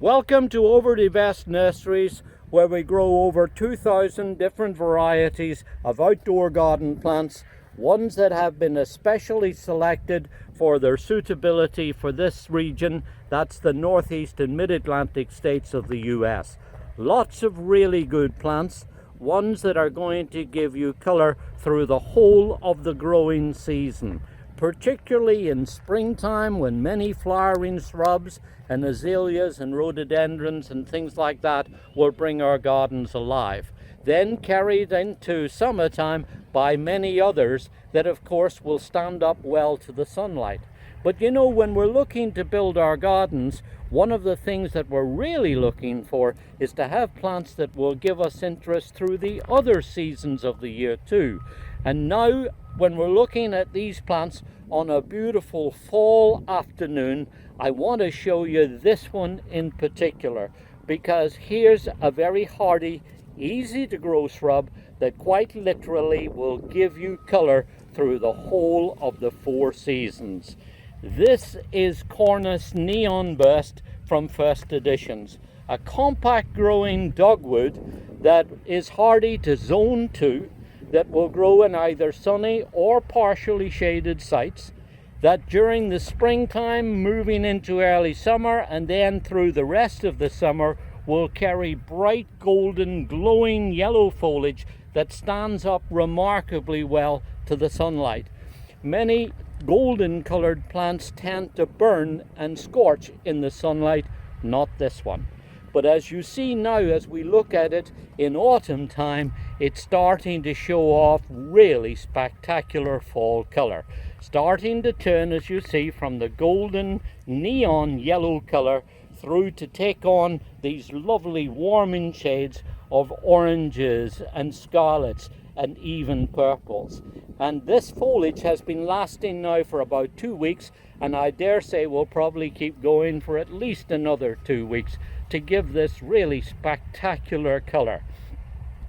Welcome to Overdevest Nurseries, where we grow over 2,000 different varieties of outdoor garden plants, ones that have been especially selected for their suitability for this region. That's the Northeast and Mid-Atlantic states of the US. Lots of really good plants, ones that are going to give you color through the whole of the growing season, particularly in springtime when many flowering shrubs and azaleas and rhododendrons and things like that will bring our gardens alive. Then carried into summertime by many others that of course will stand up well to the sunlight. But you know, when we're looking to build our gardens, one of the things that we're really looking for is to have plants that will give us interest through the other seasons of the year too. And now, when we're looking at these plants on a beautiful fall afternoon, I want to show you this one in particular, because here's a very hardy, easy to grow shrub that quite literally will give you color through the whole of the 4 seasons. This is Cornus Neon Burst from First Editions, a compact growing dogwood that is hardy to zone 2, that will grow in either sunny or partially shaded sites, that during the springtime, moving into early summer and then through the rest of the summer, will carry bright golden glowing yellow foliage that stands up remarkably well to the sunlight. Many golden colored plants tend to burn and scorch in the sunlight, not this one. But as you see now, as we look at it in autumn time, it's starting to show off really spectacular fall color. Starting to turn, as you see, from the golden neon yellow color through to take on these lovely warming shades of oranges and scarlets and even purples. And this foliage has been lasting now for about 2 weeks, and I dare say will probably keep going for at least another 2 weeks to give this really spectacular color.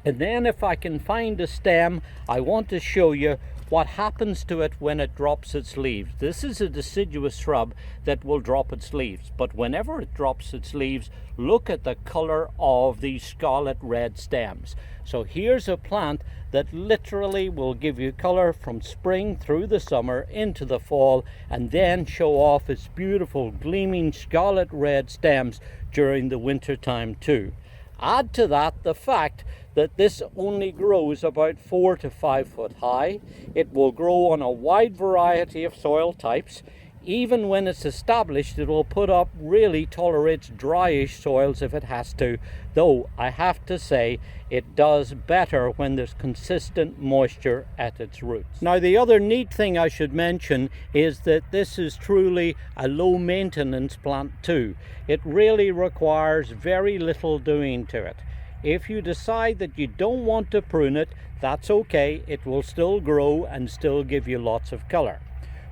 And then if I can find a stem, I want to show you what happens to it when it drops its leaves. This is a deciduous shrub that will drop its leaves, but whenever it drops its leaves, look at the color of these scarlet red stems. So here's a plant that literally will give you color from spring through the summer into the fall, and then show off its beautiful gleaming scarlet red stems during the winter time too. Add to that the fact that this only grows about 4 to 5 foot high. It will grow on a wide variety of soil types. Even when it's established, it will put up, really tolerates dryish soils if it has to, though I have to say it does better when there's consistent moisture at its roots. Now, the other neat thing I should mention is that this is truly a low maintenance plant too. It really requires very little doing to it. If you decide that you don't want to prune it, that's okay. It will still grow and still give you lots of color.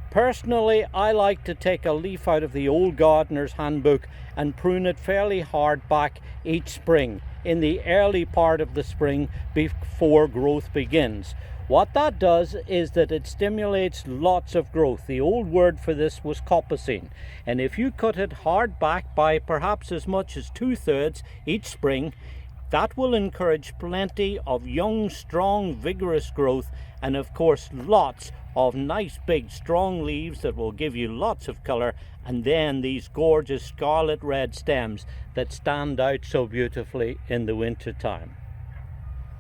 Personally, I like to take a leaf out of the old gardener's handbook and prune it fairly hard back each spring, in the early part of the spring before growth begins. What that does is that it stimulates lots of growth. The old word for this was coppicing. And if you cut it hard back by perhaps as much as 2/3 each spring, that will encourage plenty of young, strong, vigorous growth, and of course lots of nice big strong leaves that will give you lots of color, and then these gorgeous scarlet red stems that stand out so beautifully in the winter time.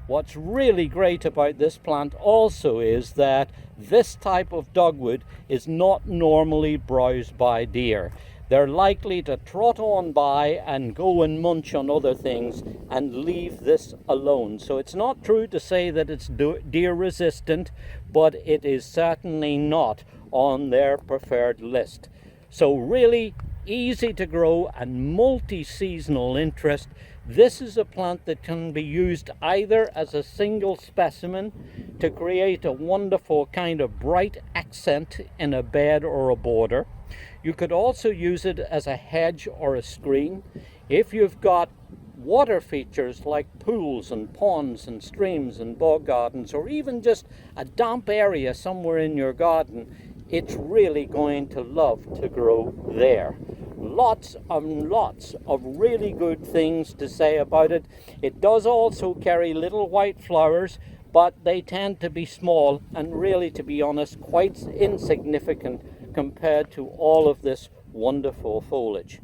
What's really great about this plant also is that this type of dogwood is not normally browsed by deer. They're likely to trot on by and go and munch on other things and leave this alone. So it's not true to say that it's deer resistant, but it is certainly not on their preferred list. So really easy to grow and multi-seasonal interest. This is a plant that can be used either as a single specimen to create a wonderful kind of bright accent in a bed or a border. You could also use it as a hedge or a screen. If you've got water features like pools and ponds and streams and bog gardens, or even just a damp area somewhere in your garden, it's really going to love to grow there. lots and lots of really good things to say about it. It does also carry little white flowers, but they tend to be small and really, to be honest, quite insignificant compared to all of this wonderful foliage.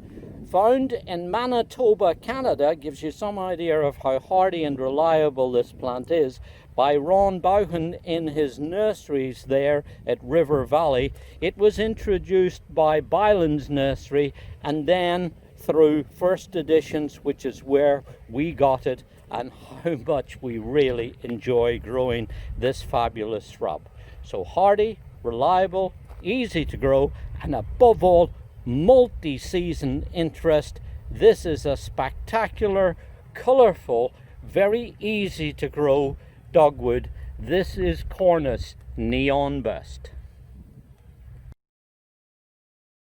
Found in Manitoba, Canada, gives you some idea of how hardy and reliable this plant is, by Ron Bouchen in his nurseries there at River Valley. It was introduced by Byland's Nursery and then through First Editions, which is where we got it, and how much we really enjoy growing this fabulous shrub. So hardy, reliable, easy to grow, and above all, multi-season interest. This is a spectacular, colourful, very easy to grow dogwood. This is Cornus Neon Bust.